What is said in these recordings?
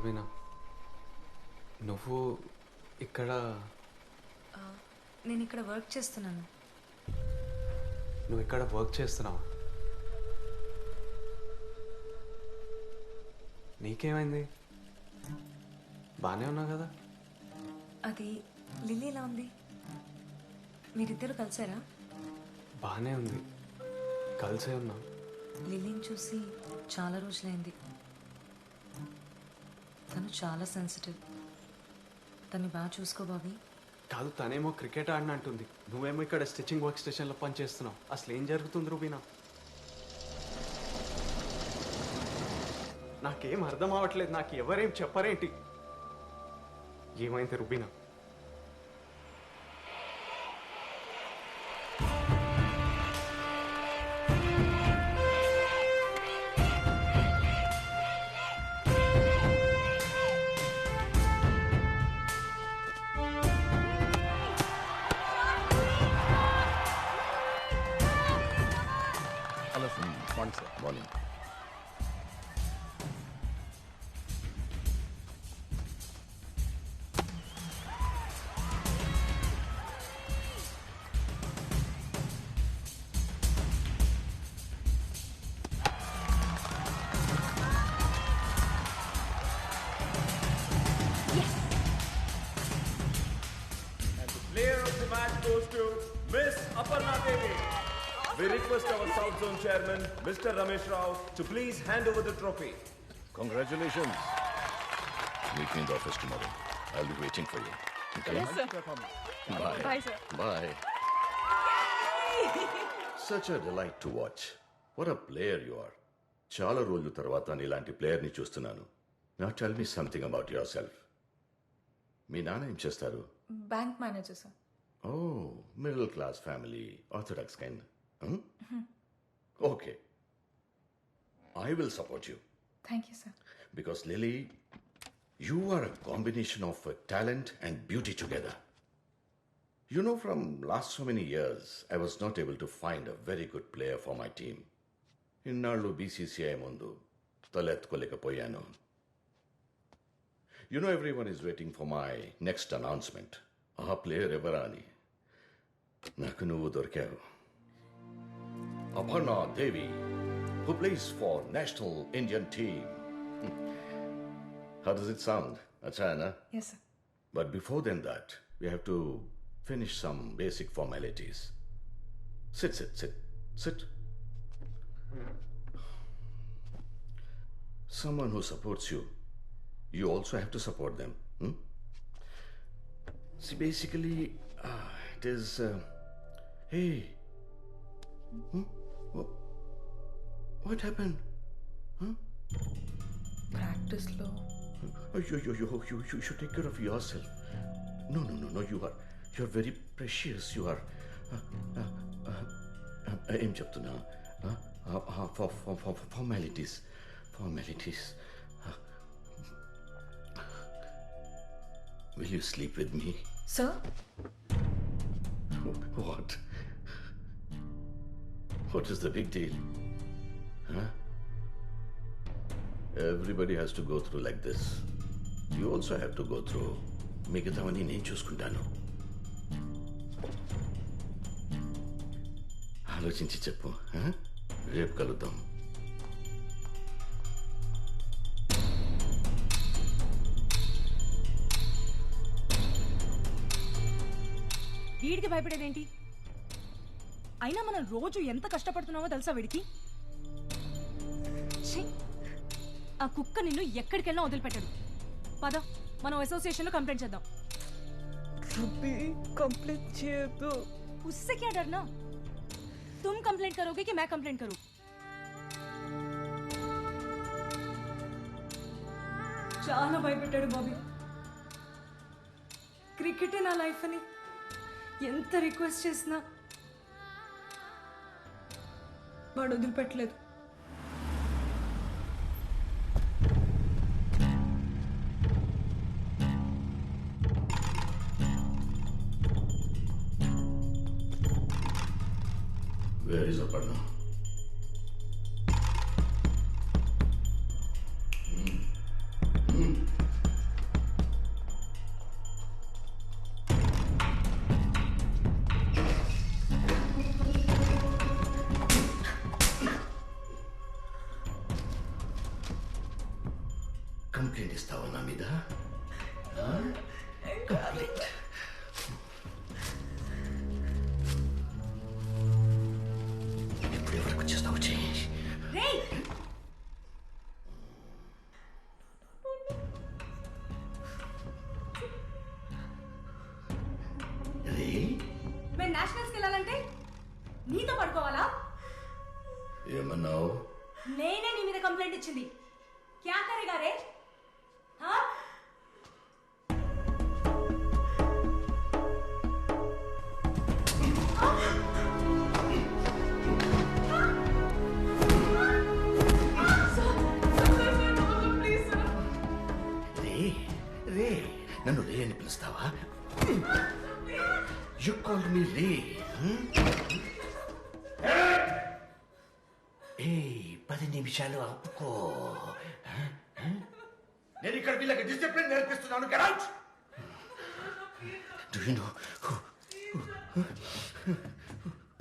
రుబీనా, నువ్వు ఇక్కడ నేను ఇక్కడ వర్క్ చేస్తున్నాను. నువ్వు ఇక్కడ వర్క్ చేస్తున్నావు? నీకేమైంది? బాగానే ఉన్నావు కదా? అది లిల్లీ ఎలా ఉంది? మీరిద్దరు కలిసారా? బాగానే ఉంది, కలిసే ఉన్నాం. లిల్లీని చూసి చాలా రోజులైంది. తను చాలా సెన్సిటివ్. తను బాగా చూసుకో బాబీ. కాదు, తనేమో క్రికెట్ ఆడిన అంటుంది, నువ్వేమో ఇక్కడ స్టిచ్చింగ్ వర్క్ స్టేషన్లో పని చేస్తున్నావు. అసలు ఏం జరుగుతుంది రుబీనా? నాకేం అర్థం అవ్వట్లేదు. నాకు ఎవరేం చెప్పరేంటి? ఏమైంది Rubina? Hello sir. Morning sir. Morning. Player of the match goes to Miss Aparna Devi. We request our South Zone Chairman, Mr. Ramesh Rao, to please hand over the trophy. Congratulations. Meet me in the office tomorrow. I'll be waiting for you. Okay? Yes, sir. Bye. Bye, sir. Bye. Such a delight to watch. What a player you are. చాలా రోజుల తర్వాత నీలాంటి ప్లేయర్ని చూస్తున్నాను. Now tell me something about yourself. మీ నాన్న ఏం చేస్తారు? Bank manager sir. Oh, middle class family, orthodox kind. Okay. I will support you. Thank you sir. Because Lily, you are a combination of talent and beauty together. You know, from last so many years, I was not able to find a very good player for my team. Innallu BCCI mundu taletkolekapoyanu. You know, everyone is waiting for my next announcement. Aa player evara ani. Naku nuvu dorkavu. Aparna Devi, who plays for National Indian Team. How does it sound? Achana? Yes sir. But before than that, we have to finish some basic formalities. Sit. Someone who supports you, you also have to support them. See, basically, it is... hey. What happened? ప్రాక్టీస్లో You should take care of yourself. No. You're very precious. You are. ఏం చెప్తున్నా? Formalities. Will you sleep with me? Sir. What? What is the big deal? Huh? Everybody has to go through like this. You also have to go through. మిగతావన్నీ నేను చూసుకుంటాను. ఆలోచించి చెప్పు. రేపు కలుద్దాం. వీడికి భయపడేదేంటి? అయినా మనం రోజు ఎంత కష్టపడుతున్నామో తెలుసా వీడికి? ఛీ! ఆ కుక్క నిన్ను ఎక్కడికెళ్ళినా వదిలిపెట్టడు. పద, మనం అసోసియేషన్లో కంప్లైంట్ చేద్దాం. కంప్లీట్ చేయొద్దు. उससे क्या डरना? तुम कंप्लेंट करोगे कि मैं कंप्लेंट करूं? చాలా భయపెట్టాడు బాబీ. క్రికెటే నా లైఫ్ అని ఎంత రిక్వెస్ట్ చేసినా వాడు వదిలిపెట్టలేదు. Where is Aparna? కంప్లైంట్ ఇస్తావా నా మీద? కంప్లైంట్. ఎప్పుడు ఎవరికి చేస్తావు చేంజ్? రే, మేము నేషనల్స్కి వెళ్ళాలంటే నీతో పడుకోవాలా? ఏమన్నావు? నేనే నీ మీద కంప్లైంట్ ఇచ్చింది. క్యా కరేగా రే? హా? రే రే, నన్ను రే అని పిలుస్తావా? యు కాల్ మీ రే? ఏ 10 నిమిషాలు ఆపుకో. నేను ఇక్కడ వీళ్ళకి డిసిప్లిన్ నేర్పిస్తున్నాను. Get out. Do you know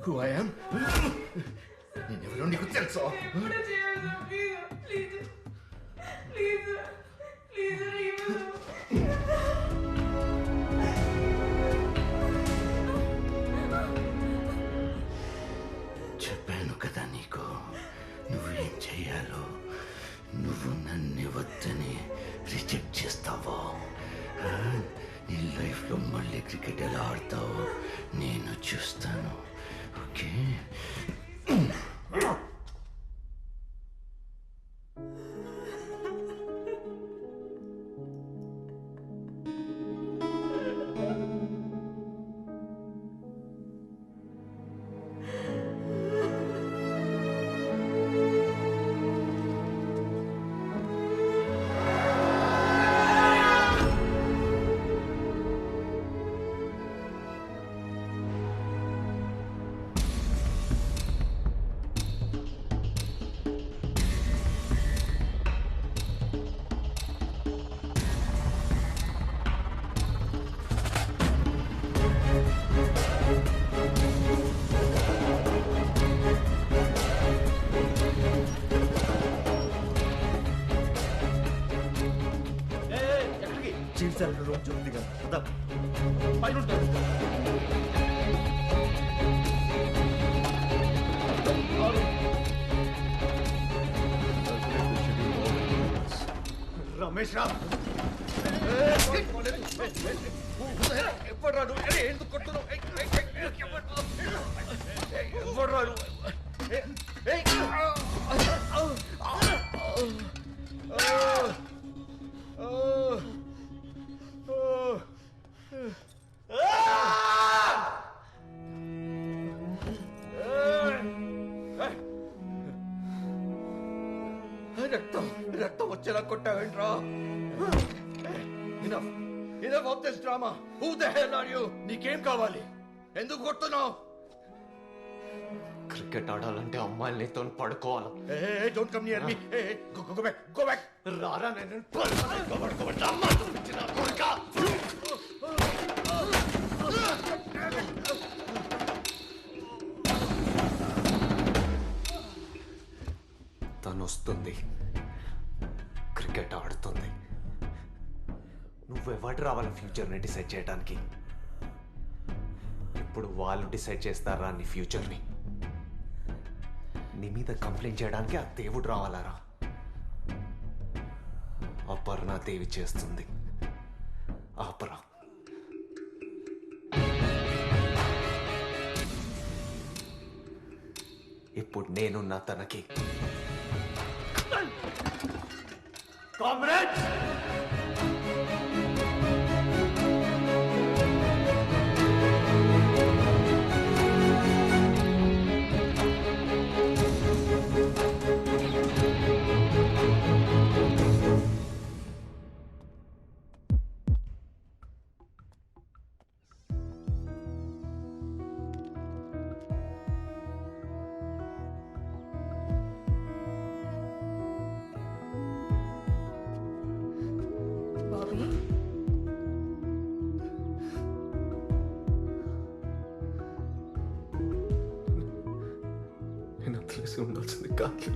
who I am? నేనెవరో నీకు తెలుసా? చెప్పాను కదా నీకు, నువ్వేం చెయ్యాలో. నువ్వు నన్ను వద్దని రిజెక్ట్ చేస్తావో, నీ లైఫ్లో మళ్ళీ క్రికెట్ ఎలా ఆడతావో నేను చూస్తాను. ఓకే? రూమ్ చూద్దిగా పైన ఉంటారు. రమేష్ రావు ఎప్పుడు రాడు? ఎందుకు కొడుతున్నావు? ఎప్పుడు రాడు? రక్తం రక్తం వచ్చేలా కొట్టావేంట్రా? Enough of this drama. Who the hell are you? నీకేం కావాలి? ఎందుకు కొడుతున్నావు? క్రికెట్ ఆడాలంటే అమ్మాయిలు నీతో పడుకోవాలి. Hey, don't come near me. Hey, go back, go back. రారా నేను తను వస్తుంది, క్రికెట్ ఆడుతుంది. నువ్వెవడు రావాలి ఫ్యూచర్ని డిసైడ్ చేయడానికి? ఇప్పుడు వాళ్ళు డిసైడ్ చేస్తారా నీ ఫ్యూచర్ని? నీ మీద కంప్లైంట్ చేయడానికి ఆ దేవుడు రావాలరా? అపర్ణ దేవి చేస్తుంది. ఆపరా. ఇప్పుడు నేనున్నా తనకి. కామ్రేడ్, బాబీ నేను తెలిసి ఉండాల్సింది కాదు.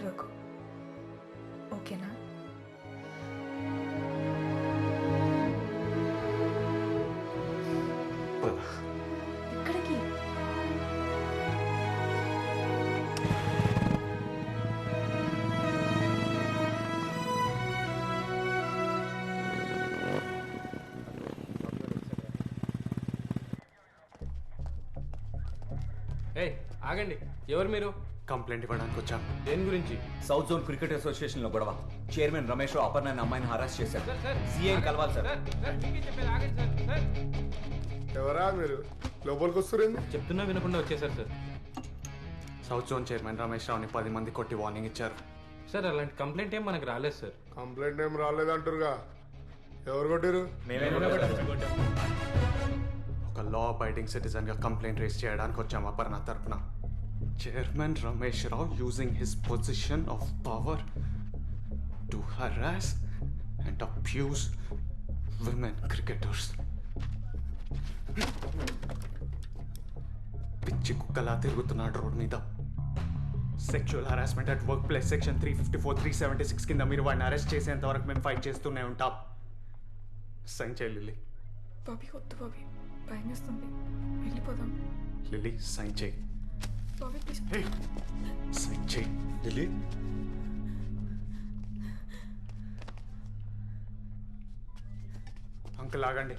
ఇవ్వకు, ఓకేనా? పద. ఎక్కడికి? ఏ ఆగండి, ఎవరు మీరు? కంప్లైంట్ ఇవ్వడానికి వచ్చాం. దేని గురించి? సౌత్ జోన్ క్రికెట్ అసోసియేషన్ లో గొడవ. చైర్మన్ రమేష్ రావు అపర్ణ అనే అమ్మాయిని హరాస్ చేశారు. సీఎం కలవాలి సార్. ఎవరా మీరు? లోపలికి వస్తురేంది? చెప్తున్నా వినకుండా వచ్చేసారు sir. South zone chairman Ramesh రావుని 10 మంది కొట్టి వార్నింగ్ ఇచ్చారు. సార్ అలాంటి కంప్లైంట్ ఏం మనకు రాలేదు సార్. కంప్లైంట్ ఏం రాలేదంటారుగా. ఎవరు కొట్టారు? ఒక లా అబైడింగ్ సిటిజన్ గా కంప్లైంట్ రేస్ చేయడానికి వచ్చాం అపర్ణ తరపున. Chairman Ramesh Rao using his position of power to harass and abuse women cricketers. పిచ్చి కుక్కలా తిరుగుతున్నాడు రోడ్ మీద. Sexual harassment at work place section 354, 376 కింద మీరు వాడిని అరెస్ట్ చేసేంత వరకు మేము ఫైట్ చేస్తూనే ఉంటాం. సైన్ చేయి లిల్లీ. బాబీ వద్దు బాబీ, భయం వేస్తుంది, వెళ్ళిపోదాం. లిల్లీ సైన్ చేయి. బాబీ ప్లీజ్. సైన్ చేయి ఢిల్లీ అంకుల్ ఆగండి.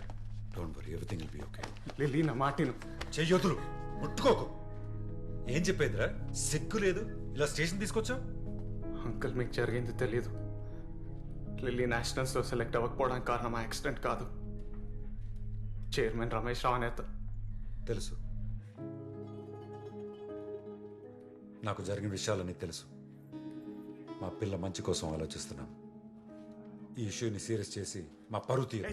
Don't worry, everything will be okay. Lily నా మాటిను. చెయ్యొద్దులు, ముట్టుకోకు. ఏం చెప్పేదిరా? సిగ్గు లేదు, ఇలా స్టేషన్ తీసుకొచ్చావు? అంకుల్ మీకు జరిగింది తెలీదు. లిల్లీ నేషనల్స్లో సెలెక్ట్ అవ్వకపోవడానికి కారణం ఆ యాక్సిడెంట్ కాదు. చైర్మన్ రమేష్ రావు నేత. తెలుసు, నాకు జరిగిన విషయాలన్నీ తెలుసు. మా పిల్ల మంచి కోసం ఆలోచిస్తున్నాం. ఈ ఇష్యూని సీరియస్ చేసి మా పరువు తీరు.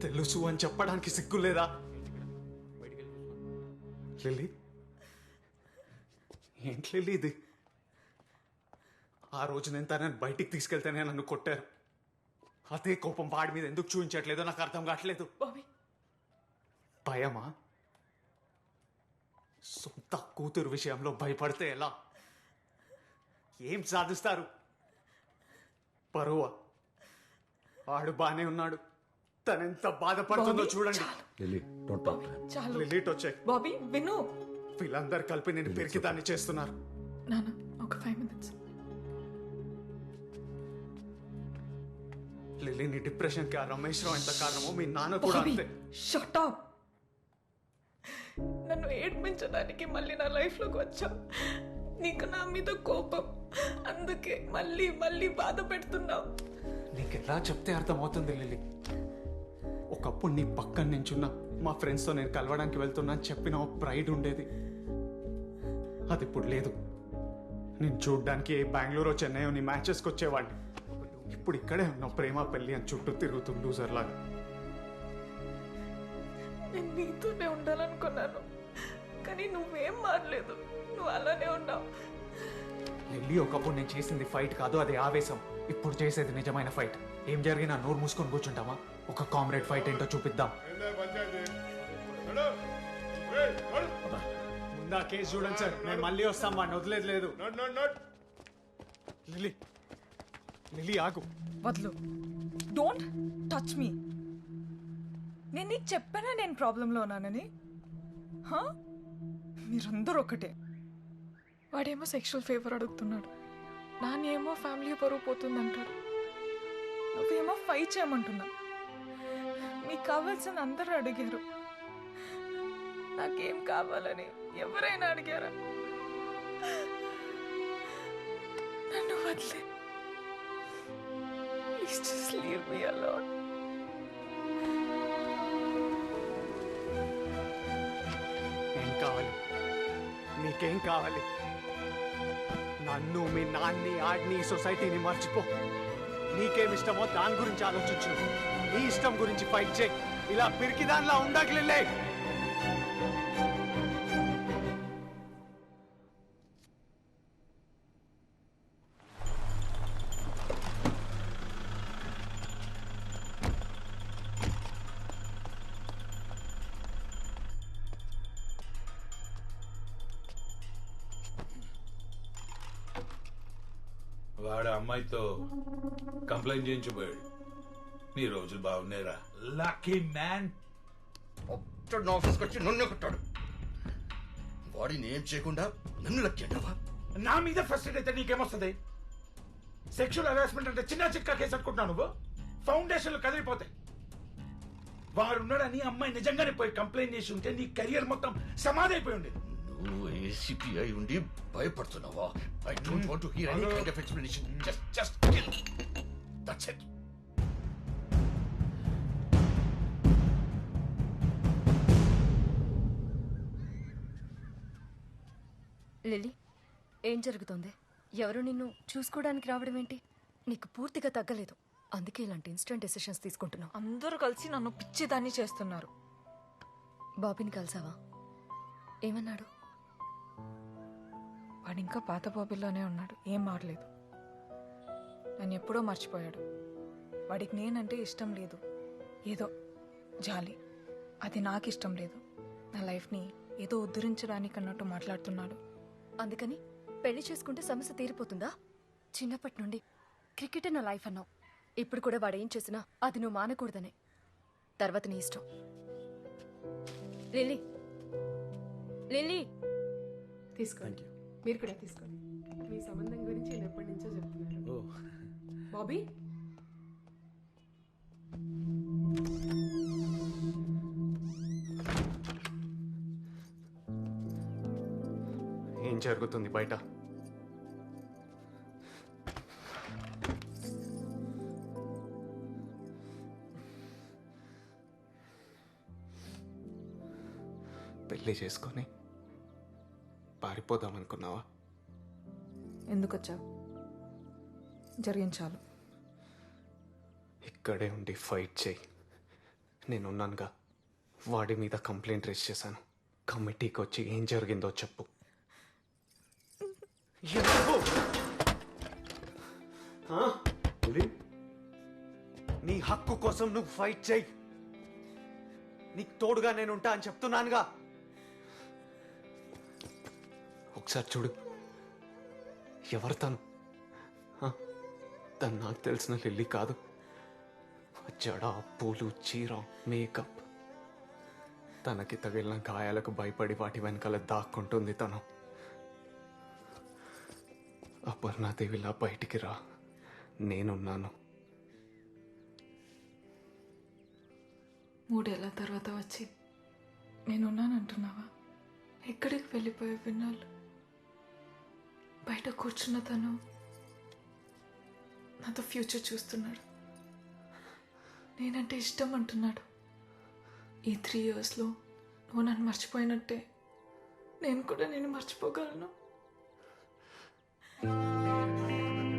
తెలుసు అని చెప్పడానికి సిగ్గు లేదా? లిల్లీ, ఏంటి లిల్లీ ఇది? ఆ రోజు నేను తనని బయటికి తీసుకెళ్తేనే నన్ను కొట్టారు. అదే కోపం వాడి మీద ఎందుకు చూపించట్లేదో నాకు అర్థం కావట్లేదు. బాబీ భయమా? సొంత కూతురు విషయంలో భయపడితే ఎలా? ఏం సాధిస్తారు? పరువా? వాడు బానే ఉన్నాడు, తనెంత బాధపడుతుందో చూడండి. Lily don't talk to him. చాలు. లిలీట్ వచ్చాయి. బాబీ విను. వీళ్ళందరూ కలిపి నేను పెరికిదాన్ని చేస్తున్నారు. నాన్న ఒక 5 minutes. లిలీని డిప్రెషన్ కి ఆ రమేష్ రావు ఎంత కారణమో మీ నాన్న కూడా బాబీ అంతే. Shut up. నన్ను ఏడ్పించడానికి మళ్ళీ నా లైఫ్లోకి వచ్చావు. నీకు నా మీద కోపం, అందుకే మళ్ళీ మళ్ళీ బాధ పెడుతున్నావు. నీకు ఎలా చెప్తే అర్థమవుతుంది లిల్లీ? ఒకప్పుడు నీ పక్కన నించున్నా మా ఫ్రెండ్స్తో నేను కలవడానికి వెళ్తున్నా అని చెప్పిన ఒక ప్రైడ్ ఉండేది. అది ఇప్పుడు లేదు. నేను చూడ్డానికి బెంగళూరు చెన్నై నీ మ్యాచెస్కి వచ్చేవాడిని. ఇప్పుడు ఇక్కడే ఉన్నావు ప్రేమ పెళ్ళి అని చుట్టూ తిరుగుతూ లూజర్ లాగా. నేను నీతోనే ఉండాలనుకున్నాను, కానీ నువ్వేం మారలేదు. నువ్వు అలానే ఉన్నావు. లిల్లీ, ఒకప్పుడు నేను చేసింది ఫైట్ కాదు, అది ఆవేశం. ఇప్పుడు చేసేది నిజమైన ఫైట్. ఏం జరిగినా నోరు మూసుకొని కూర్చుంటామా? ఒక కామ్రేడ్ ఫైట్ ఏంటో చూపిద్దాం. ముందా కేసు చూడండి సార్, నేను మళ్ళీ వస్తాం, వాడిని వదిలేదు లేదు. లిల్లీ, లిల్లీ ఆగు. వద్దు, డోంట్ టచ్ మీ. నేను నీకు చెప్పానా నేను ప్రాబ్లంలో ఉన్నానని? మీరందరూ ఒకటే. వాడేమో సెక్షువల్ ఫేవర్ అడుగుతున్నాడు, నాన్నేమో ఫ్యామిలీ పరువు పోతుందంటాడు, నువ్వేమో ఫైట్ చేయమంటున్నా. మీకు కావాల్సిన అందరూ అడిగారు, నాకేం కావాలని ఎవరైనా అడిగారా? నన్ను వదిలే. Please just leave me alone. ఏం కావాలి? నీకేం కావాలి? నన్ను, మీ నాన్ని, ఆడిని, సొసైటీని మర్చిపో. నీకేమిష్టమో దాని గురించి ఆలోచించు. నీ ఇష్టం గురించి ఫైట్ చేయి. ఇలా పిరికి దానిలా ఉండగలే. వాడు అమ్మాయితో కంప్లైంట్ చేయించబోయాడు. నీ రోజులు బాగున్నాయిరా. Lucky man. ఆఫీస్కి వచ్చి నన్ను కొట్టాడు. వాడిని ఏం చేయకుండా నన్ను లక్కీ అంటావా? నా మీద ఫస్ట్ అయితే నీకేమొస్తుంది? సెక్షువల్ హెరాస్మెంట్ అంటే చిన్న చిక్క కేసు అనుకుంటున్నావు నువ్వు? ఫౌండేషన్లు కదిలిపోతాయి. వాడున్నాడని అమ్మాయి నిజంగానే పోయి కంప్లైంట్ చేసి ఉంటే నీ కెరియర్ మొత్తం సమాధి అయిపోయి ఉండేది. నువ్వు ఏసీపీ అయి ఉండి భయపడుతున్నావా? I don't want to hear any kind of explanation. Just kill. That's it. Lilly, ఏం జరుగుతోంది? ఎవరు నిన్ను చూసుకోవడానికి రావడం ఏంటి? నీకు పూర్తిగా తగ్గలేదు, అందుకే ఇలాంటి ఇన్స్టెంట్ డెసిషన్స్ తీసుకుంటున్నావు. అందరూ కలిసి నన్ను పిచ్చిదాన్ని చేస్తున్నారు. బాబీని కలిసావా? ఏమన్నాడు? వాడు ఇంకా పాత బాబీలోనే ఉన్నాడు, ఏం మారలేదు. నన్ను ఎప్పుడో మర్చిపోయాడు. వాడికి నేనంటే ఇష్టం లేదు, ఏదో జాలి. అది నాకు ఇష్టం లేదు. నా లైఫ్ని ఏదో ఉద్ధరించడానికి అన్నట్టు మాట్లాడుతున్నాడు. అందుకని పెళ్లి చేసుకుంటే సమస్య తీరిపోతుందా? చిన్నప్పటి నుండి క్రికెట్ నా లైఫ్ అన్నావు. ఇప్పుడు కూడా వాడు ఏం చేసినా అది నువ్వు మానకూడదనే. తర్వాత నీ ఇష్టం. లిల్లీ, లిల్లీ, తీసుకోండి. మీరు కూడా తీసుకోండి. మీ సంబంధం గురించి నేను ఎప్పటి నుంచో చెప్తున్నాను. బాబీ, ఏం జరుగుతుంది బయట? పెళ్లి చేసుకొని పారిపోదామనుకున్నావా? ఎందుకు వచ్చావు? జరిగించాలు. ఇక్కడే ఉండి ఫైట్ చేయి. నేనున్నానుగా. వాడి మీద కంప్లైంట్ రేస్ చేశాను. కమిటీకి వచ్చి ఏం జరిగిందో చెప్పు. నీ హక్కు కోసం నువ్వు ఫైట్ చేయి. నీకు తోడుగా నేనుంటా అని చెప్తున్నానుగా. ఒకసారి చూడు, ఎవరు తను? తను నాకు తెలిసిన లిల్లీ కాదు. జడ, పూలు, చీర, మేకప్. తనకి తగిలిన గాయాలకు భయపడి వాటి వెనకాల దాక్కుంటుంది తను. అపర్ణాదేవిలా బయటికి రా, నేనున్నాను. 3 ఏళ్ల తర్వాత వచ్చి నేనున్నానంటున్నావా? ఎక్కడికి వెళ్ళిపోయే విన్నాళ్ళు? బయట కూర్చున్న తను నాతో ఫ్యూచర్ చూస్తున్నాడు. నేనంటే ఇష్టం అంటున్నాడు. ఈ 3 ఇయర్స్లో నువ్వు నన్ను మర్చిపోయినట్టే నేను కూడా నేను మర్చిపోగలను.